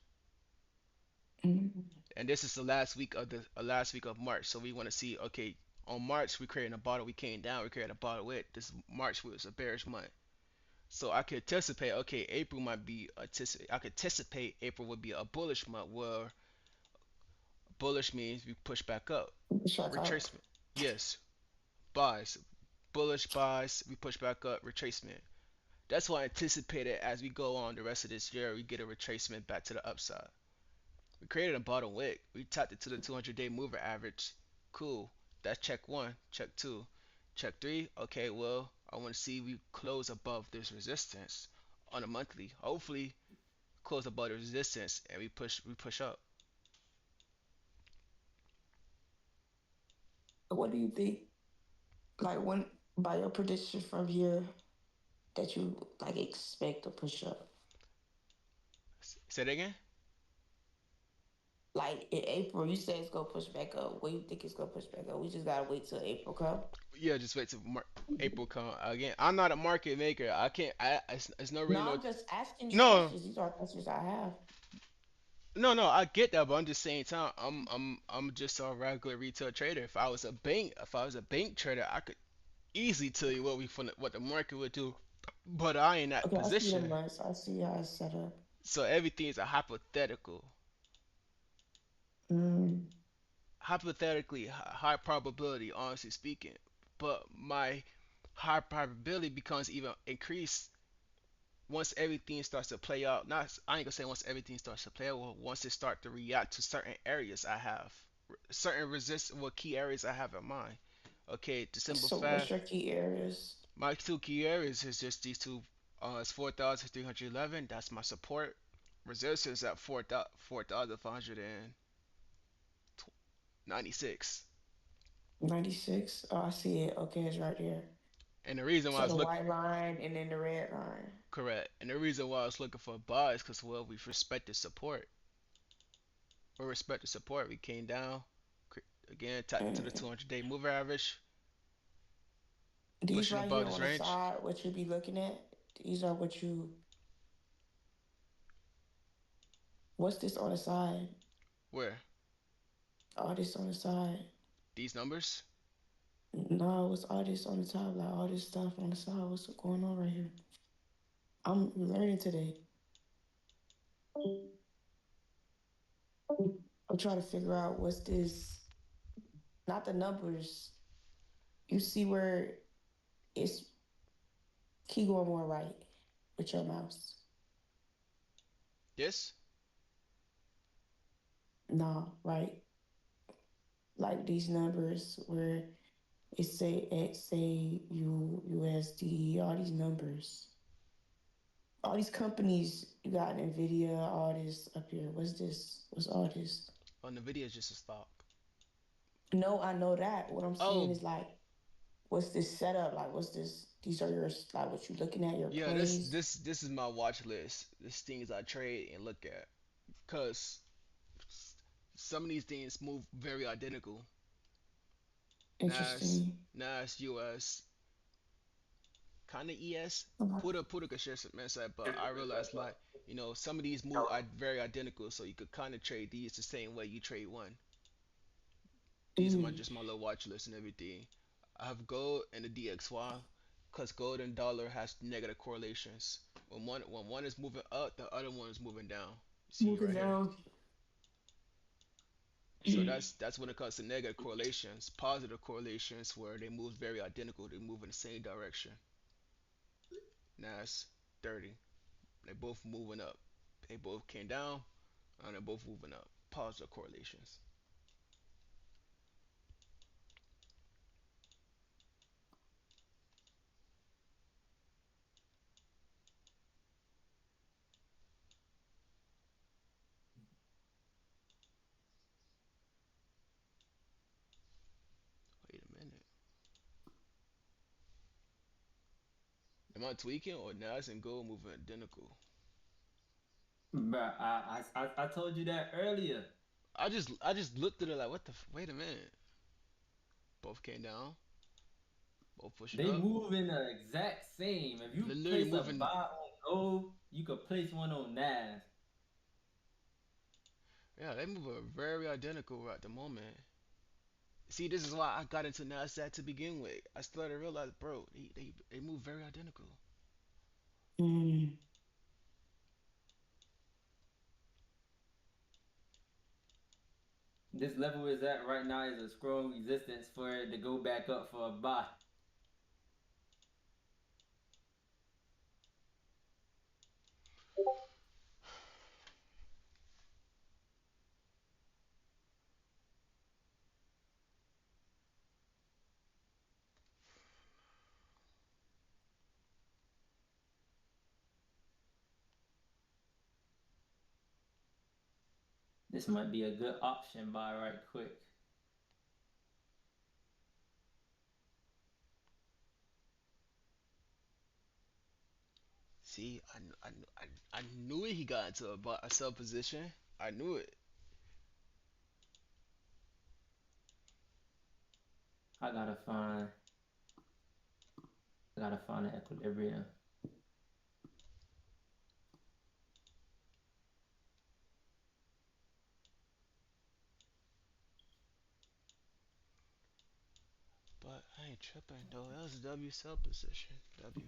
mm, and this is the last week of March. So we want to see, okay, on March we created a bottle, we came down, we created a bottle with this March was a bearish month. So I could anticipate, okay, April might be I could anticipate April would be a bullish month, where bullish means we push back up, shut up. retracement. Yes, buys, bullish buys, we push back up, retracement. That's why I anticipated as we go on the rest of this year, we get a retracement back to the upside. We created a bottom wick. We tapped it to the 200-day moving average. Cool. That's check one. Check two. Check three. Okay, well, I want to see we close above this resistance on a monthly. Hopefully, close above the resistance and we push up. What do you think? Like when by your prediction from here that you like expect to push up? Say that again. Like in April, you say it's gonna push back up. What do you think it's gonna push back up? We just gotta wait till April come. Yeah, just wait till April come again. I'm not a market maker. I can't. It's no No, really no. I'm just asking you No, questions. These are questions I have. no. I get that, but I'm just saying, time. I'm just a regular retail trader. If I was a bank trader, I could easily tell you what the market would do. But I ain't in that Okay, I see the position. months. I see how it's set up. So everything is a hypothetical. Mm. Hypothetically, high probability, honestly speaking. But my high probability becomes even increased once everything starts to play out. Not I ain't gonna say once everything starts to play out. Well, once it start to react to certain areas I have, certain key areas I have in mind. Okay, to So what's simplify, your key areas? my two key areas is just these two. It's 4,311. That's my support. Resistance at 4,596. 96. Oh, I see it. Okay, it's right there. And the reason why I So was the looking white line and then the red line. correct, and the reason why I was looking for a buy is because, well, we respected support. We respected support. We came down again, tapped into the Mm. 200-day moving average, These pushing right above here this on the range. side, what you be looking at, these are what you, what's this on the side? Where All this on the side. these numbers? No, what's all this on the top? Like all this stuff on the side. What's going on right here? I'm learning today. I'm trying to figure out what's this, not the numbers. You see where it's, keep going more right with your mouse. This No, right? Like these numbers where it say XAUUSD, all these numbers. All these companies, you got Nvidia, all this up here. What's this? What's all this? on the video is just a stock. No, I know that. What I'm saying Oh, is like, what's this setup? Like, what's this? These are your like what you looking at your yeah, this plays. this this is my watch list. This things I trade and look at, cause some of these things move very identical. NAS, Interesting. NAS, US, kind of ES. Okay. Puda could share some insight, but I realized, like, some of these move very identical, so you could kind of trade these the same way you trade one. These are my Mm. just my little watch list and everything. I have gold and the DXY, cause gold and dollar has negative correlations. When one is moving up, the other one is moving down. You see Moving right here. down. So that's when it comes to negative correlations. Positive correlations where they move very identical. They move in the same direction. Nas 30. They both moving up. They both came down and they're both moving up. Positive correlations. Am I tweaking or Nas and Gold moving identical? Bruh, I told you that earlier. I just looked at it like what the wait a minute. Both came down, both pushing They up. move in the exact same. If you Literally place a moving. buy on gold, you could place one on Nas. Yeah, they move very identical at the moment. See, this is why I got into Nasdaq to begin with. I started to realize, bro, they move very identical. Mm. This level is at right now is a strong resistance for it to go back up for a buy. This might be a good option buy right quick. See, I knew it. He got into a sell position. I knew it. I gotta find an equilibrium. But I ain't tripping though. That was a W sell position. W.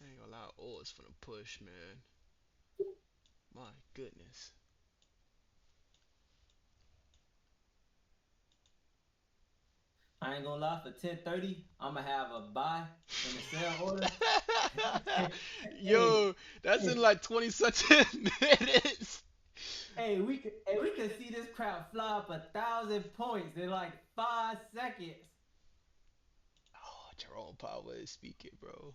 I ain't gonna lie. Oh, it's for the push, man. My goodness. I ain't gonna lie, for 10:30, I'ma have a buy and a sell order. hey, Yo, that's in hey, like 20 something minutes. we could see this crowd fly up 1,000 points in like 5 seconds. Oh, Jerome Powell is speaking, bro.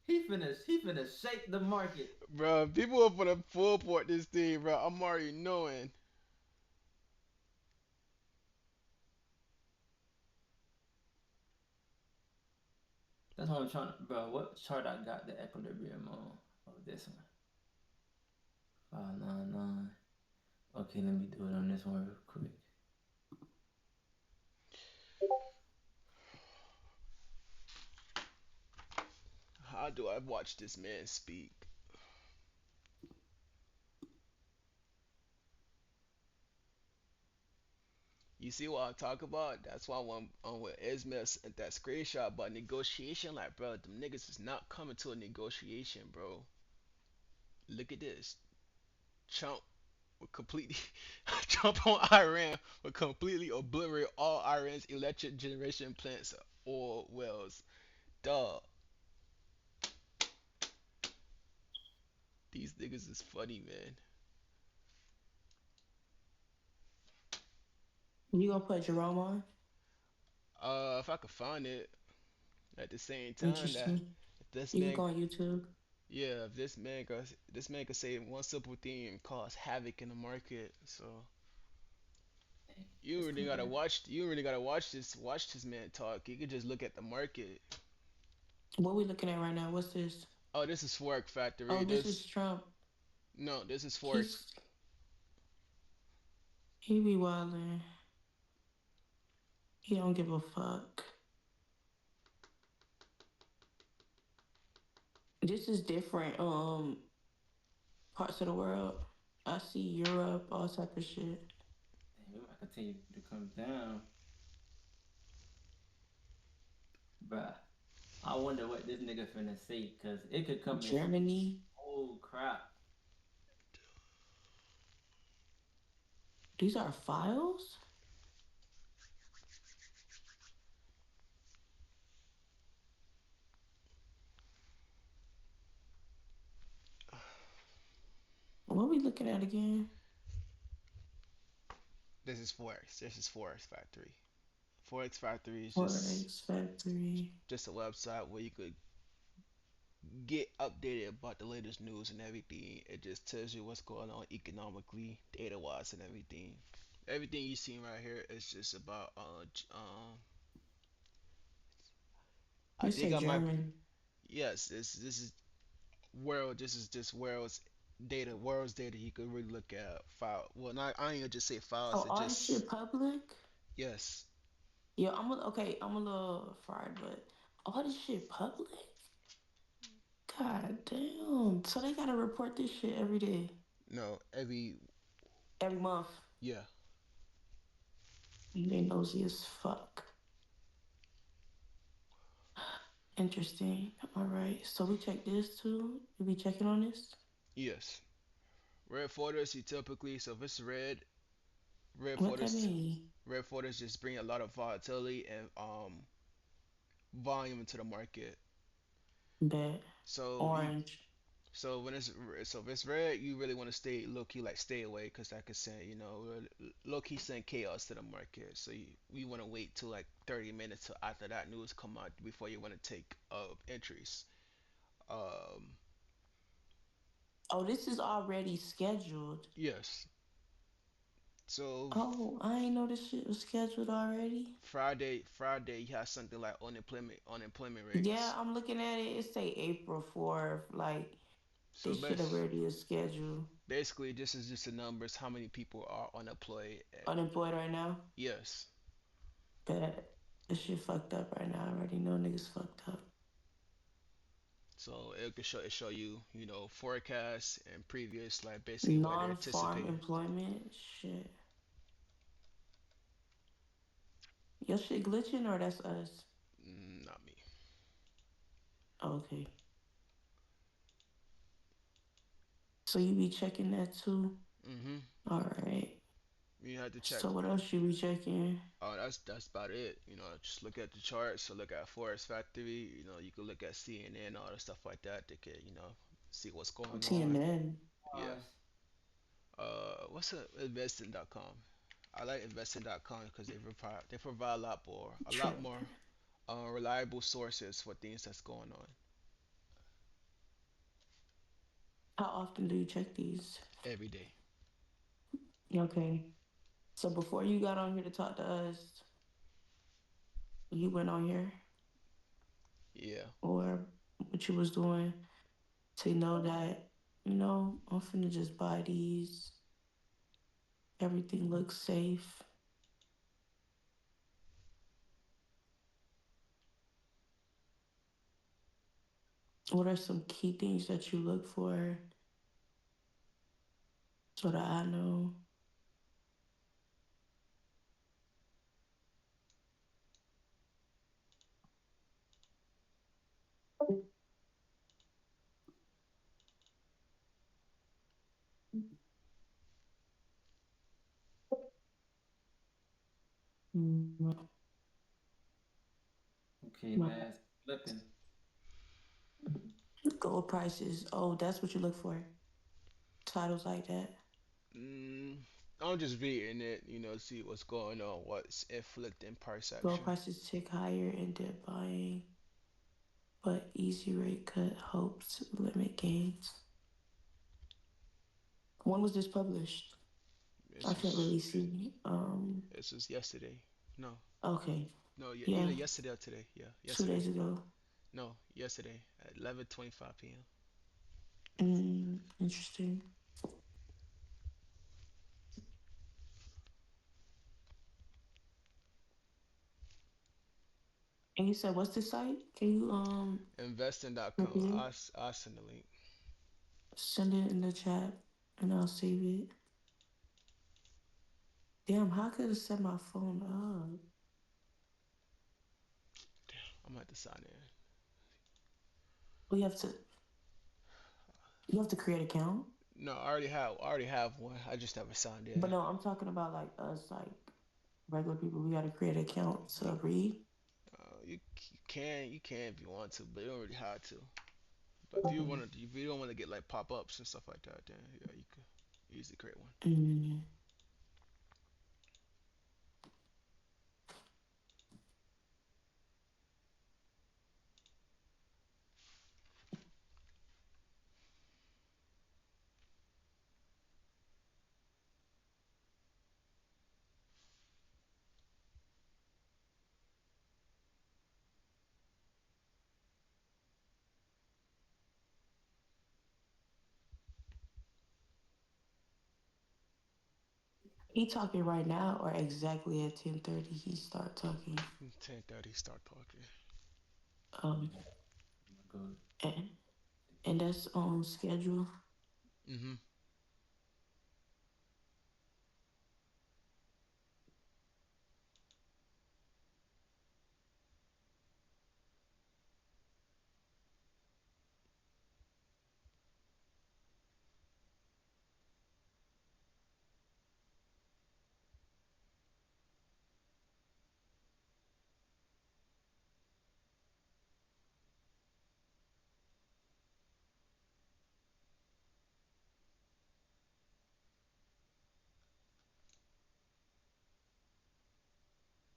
He finna shake the market. Bro, people are gonna full port this thing, bro. I'm already knowing. That's what I'm trying to, bro. What chart I got the equilibrium on? Oh, this one. 599. Okay, let me do it on this one real quick. How do I watch this man speak? You see what I talk about? That's why when on with Ismail sent that screenshot about negotiation, like, bro, them niggas is not coming to a negotiation, bro. Look at this. Trump would completely Trump on Iran would completely obliterate all Iran's electric generation plants or wells. Dog, these niggas is funny, man. You gonna put Jerome on? If I could find it at the same time that Interesting. if this You can man, go on YouTube. yeah, if this man could say one simple thing and cause havoc in the market. So Dang, you it's really coming gotta in. watch. You really gotta watch this man talk. You could just look at the market. What we looking at right now? What's this? Oh, this is Forex Factory. Oh, this is This Trump. no, this is Forex. He's he be wildin'. He don't give a fuck. This is different. Parts of the world. I see Europe, all type of shit. Dang, we might continue to come down, bruh. I wonder what this nigga finna say, cause it could come in. Germany. Oh crap! These are files. What we looking at again? This is Forex. This is Forex Factory. Forex Factory is just Forex Factory. just a website where you could get updated about the latest news and everything. It just tells you what's going on economically, data wise, and everything. Everything you see right here is just about I You think say I might German. yes, this is world this is just world's data you could really look at file well not I ain't gonna just say files Oh, it all this just shit public? yes. Yeah, okay, I'm a little fried, but all this shit public? God damn. So they gotta report this shit every day, No, every every month. yeah. They nosy as fuck. Interesting. All right. So we check this too. We be checking on this. Yes. Red folders you typically so if it's red What that folders mean? red folders just bring a lot of volatility and volume into the market. Bet. So you Orange. so when it's so if it's red, you really want to stay low key, like stay away, because that could send low key send chaos to the market. So you want to wait till like 30 minutes till after that news come out before you want to take entries. Um, Oh, this is already scheduled. yes. So Oh, I ain't know this shit was scheduled already. Friday you have something like unemployment Yeah, rates. I'm looking at it. It say April 4th. Like So this shit already is scheduled. basically this is just the numbers how many people are unemployed. Unemployed right now. Yes. Bet. This shit fucked up right now. I already know niggas fucked up. So it could show you, forecasts and previous like basically where they're Non-farm anticipating. employment. Shit. Your shit glitching or that's us? Not me. Okay. So you be checking that too? Hmm. All right. You have to check. So what else you be checking? Oh, that's about it. Just look at the charts. So look at Forest Factory. You can look at CNN, all the stuff like that. They can see what's going on. TNN. Yeah. What's investing.com? I like investing.com because they provide a lot more Tripping. reliable sources for things that's going on How often do you check these? every day. Okay. So before you got on here to talk to us, you went on here Yeah. or what you was doing to know that, I'm finna just buy these. Everything looks safe. What are some key things that you look for so that I know? Mm, Okay, my man. Flipping. gold prices. Oh, that's what you look for. Titles like that. Mm, I'm just reading it, see what's going on, what's inflicting price Gold action. prices tick higher in dip buying, but easy rate cut helps limit gains. When was this published? I This can't was really see. this was yesterday. No, Okay. no, Yeah, either yesterday or today. Yeah, 2 days yesterday. ago. No, yesterday at 11:25 p.m. Interesting. And you said, what's the site? Can you Investing.com. repeat it? I send the link. Send it in the chat and I'll save it. Damn, how could I set my phone up? I'm gonna have to sign in. We have to. You have to create an account. No, I already have one. I just never signed in. But no, I'm talking about like us, like regular people. We got to create an account You to read. you can if you want to, but you don't really have to. But if you don't want to get like pop-ups and stuff like that, then yeah, you could easily create one. Mm. He talking right now, or exactly at 10:30 he start talking. 10:30 start talking. Um, Good. and, and that's on schedule. Mm-hmm.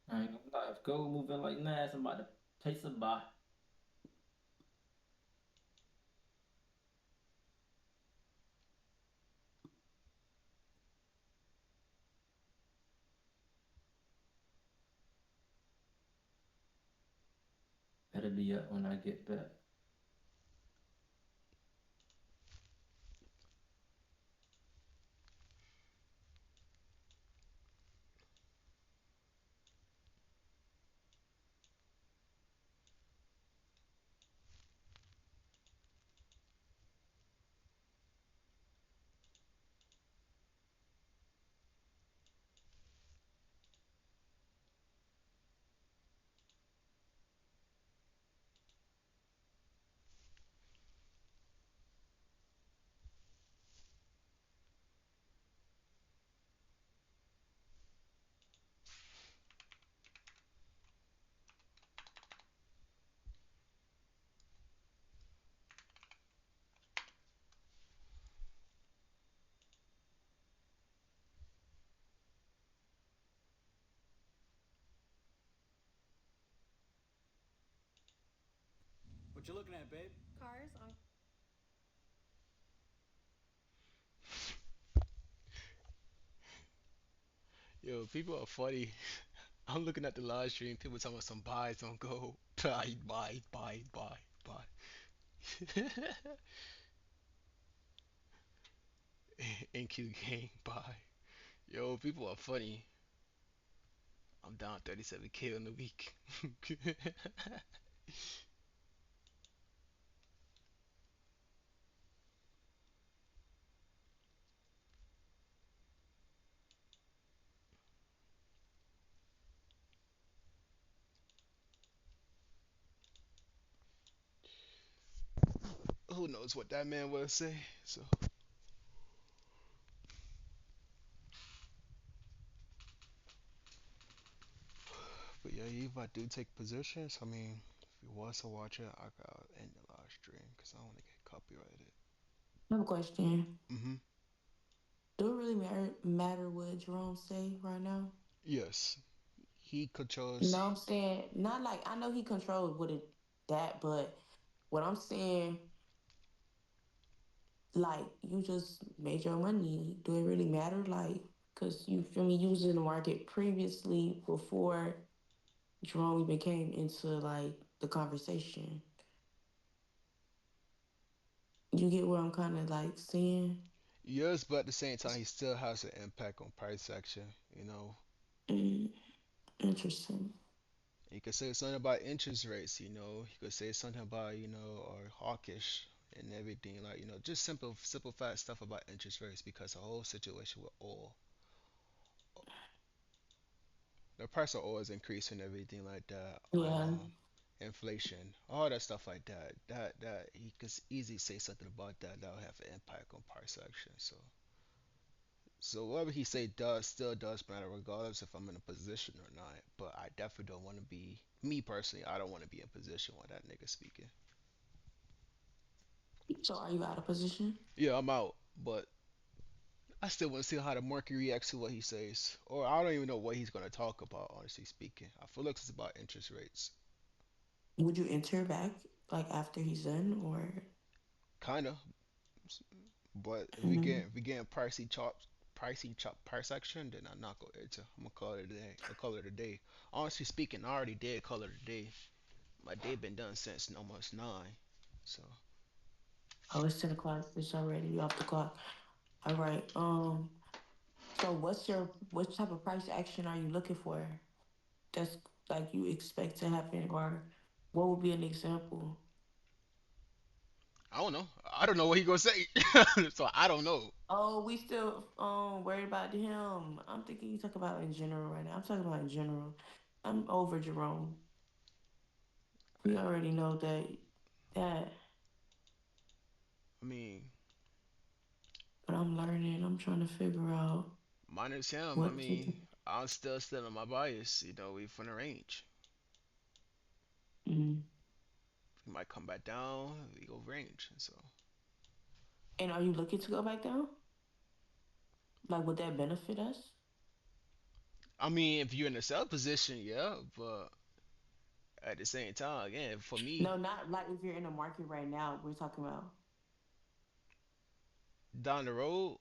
I ain't gonna lie. If gold moving like mad, I'm about to place a buy. Better be up when I get back. What you looking at, babe? Cars on. Yo, people are funny. I'm looking at the live stream. People talking about some buys on go. Buy. NQ gang buy. Yo, people are funny. I'm down 37K on the week. Who knows what that man will say? So, but yeah, if I do take positions, I mean, if you want to watch it, I gotta end the live stream because I don't want to get copyrighted. I have a question. Mm-hmm. Do it really matter what Jerome say right now? Yes, he No, controls. I'm saying not like I know he controls what it that, but what I'm saying, like you just made your money. Do it really matter? Like, cause you feel me, you was in the market previously before Jerome even came into like the conversation. You get what I'm kind of like saying? Yes, but at the same time, he still has an impact on price action. Mm, interesting. You could say something about interest rates. You could say something about or hawkish and everything. Like just simple fat stuff about interest rates because the whole situation with oil, the price of oil is increasing, everything like that. Yeah. Inflation, all that stuff like that. That he could easily say something about that that will have an impact on price action. So whatever he say does still does matter regardless if I'm in a position or not. But I definitely don't want to be me personally. I don't want to be in position when that nigga speaking. So are you out of position? Yeah, I'm out, but I still want to see how the market reacts to what he says. Or I don't even know what he's gonna talk about. Honestly speaking, I feel like it's about interest rates. Would you enter back like after he's done or? Kinda, but if we Mm, get if we getting pricey chop price action, then I'm not gonna enter. I'm gonna call it a day. I'll call it a day. Honestly speaking, I already did call it a day. My day been done since almost 9. So oh, it's 10 o'clock. It's already off the clock. All right. So what type of price action are you looking for? That's like you expect to happen, or what would be an example? I don't know. I don't know what he gonna say. So I don't know. Oh, we still worried about him. I'm thinking you talk about in general right now. I'm talking about in general. I'm over Jerome. We already know that, I mean, but I'm learning. I'm trying to figure out minus him. I what to mean, do. I'm still in my bias. You know, we from the range. Mm. We might come back down. We go range. So And are you looking to go back down? Like, would that benefit us? I mean, if you're in a sell position, yeah. But at the same time, again, for me, No, not like if you're in the market right now. We're talking about, down the road,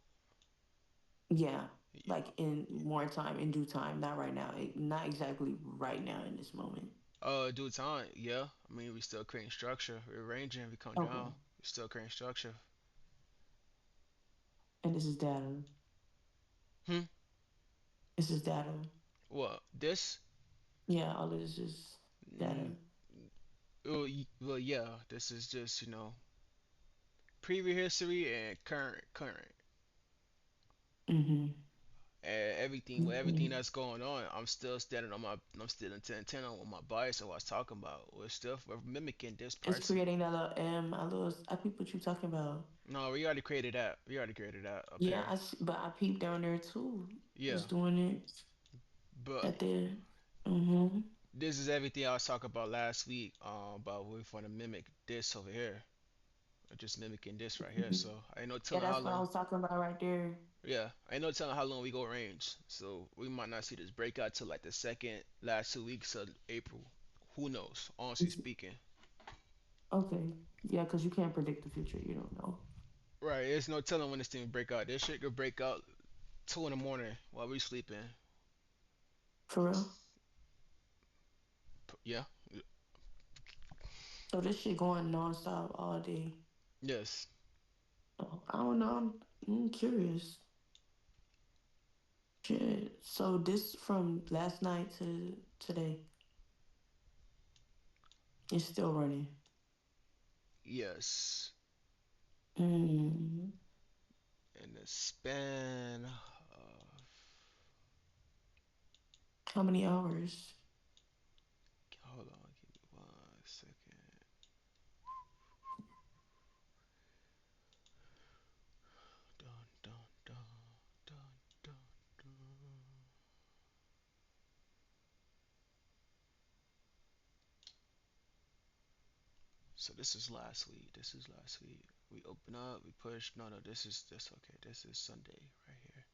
yeah, yeah, like in more time, in due time, not right now. Not exactly right now in this moment. due time, yeah. I mean, we still creating structure. We're ranging. We come Okay. down. We still creating structure. And this is data. Hmm. This is data. What this? Yeah, all of this is data. Mm, well, yeah. This is just previous history and current. Mm-hmm. And everything with everything Mm-hmm. that's going on, I'm still in 10 on what my bias of what I was talking about. We're mimicking this It's pricing. creating that little M, a little. I peep what you talking about. No, we already created that. We already created that up Yeah, here. I see, but I peeped down there too. Yeah, Was doing it but at the. Mm-hmm. this is everything I was talking about last week. About we're going to mimic this over here. We're just mimicking this right here. So I ain't no Yeah, telling how that's what I long. was talking about right there. Yeah, I ain't no telling how long we go range. So we might not see this breakout till like the second last 2 weeks of April. Who knows? Honestly speaking. Okay. Yeah, because you can't predict the future. You don't know. Right, there's no telling when this thing break out. This shit could break out 2 in the morning while we sleeping. For real. Yeah. So this shit going nonstop all day. Yes. Oh, I don't know. I'm curious. Shit. So this from last night to today is still running. Yes. Mm. In the span of, How many hours? hold on, give me 1 second. Dun dun dun dun dun dun. So this is last week. This is last week. We open up, we push. No, no, this is this. Okay, this is Sunday right here.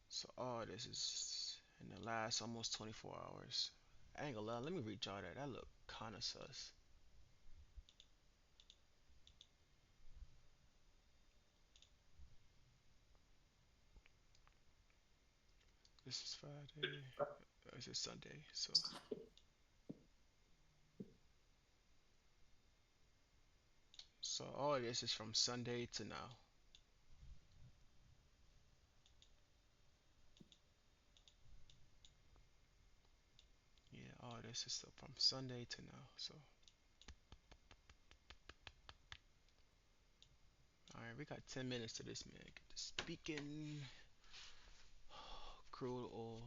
So all this is in the last almost 24 hours. I ain't gonna lie. Let me redraw that. That look kind of sus. This is Friday. This is Sunday. So all this is from Sunday to now. Yeah, all this is still from Sunday to now. So all right, we got 10 minutes to this man. Get to speaking. Crude oil.